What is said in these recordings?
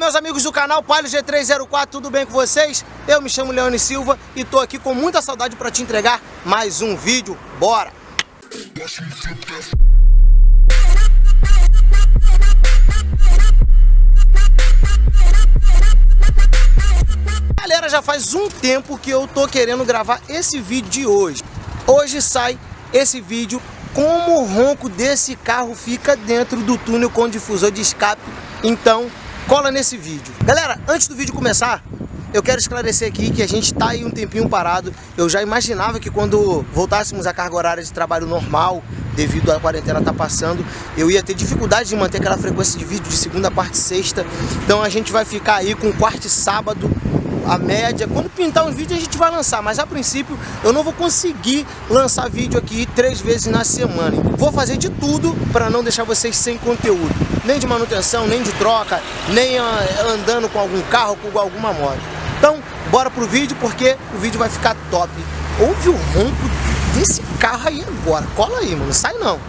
meus amigos do canal Palio G304, tudo bem com vocês? Eu me chamo Leone Silva e tô aqui com muita saudade para te entregar mais um vídeo. Bora! Galera, já faz um tempo que eu tô querendo gravar esse vídeo de hoje. Hoje sai esse vídeo como o ronco desse carro fica dentro do túnel com difusor de escape. Então, cola nesse vídeo. Galera, antes do vídeo começar, eu quero esclarecer aqui que a gente tá aí um tempinho parado. Eu já imaginava que quando voltássemos à carga horária de trabalho normal, devido à quarentena tá passando, eu ia ter dificuldade de manter aquela frequência de vídeo de segunda, quarta e sexta. Então a gente vai ficar aí com quarta e sábado, a média. Quando pintar um vídeo a gente vai lançar, mas a princípio eu não vou conseguir lançar vídeo aqui 3 vezes na semana. Vou fazer de tudo para não deixar vocês sem conteúdo, nem de manutenção, nem de troca, nem andando com algum carro, com alguma moto. Então bora pro vídeo, porque o vídeo vai ficar top. Ouve o ronco desse carro aí agora, cola aí, mano, não sai não.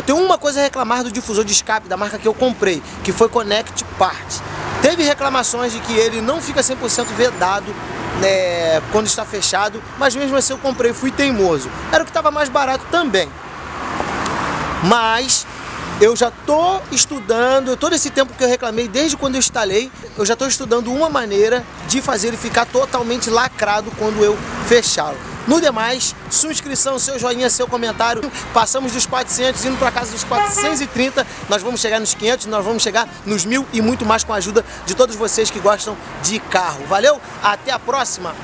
Tenho uma coisa a reclamar do difusor de escape da marca que eu comprei, que foi Connect Parts. Teve reclamações de que ele não fica 100% vedado quando está fechado, mas mesmo assim eu comprei, fui teimoso. Era o que estava mais barato também. Mas eu já estou estudando, todo esse tempo que eu reclamei, desde quando eu instalei, eu já estou estudando uma maneira de fazer ele ficar totalmente lacrado quando eu fechá-lo. No demais, sua inscrição, seu joinha, seu comentário. Passamos dos 400, indo para casa dos 430. Nós vamos chegar nos 500, nós vamos chegar nos 1000 e muito mais com a ajuda de todos vocês que gostam de carro. Valeu? Até a próxima!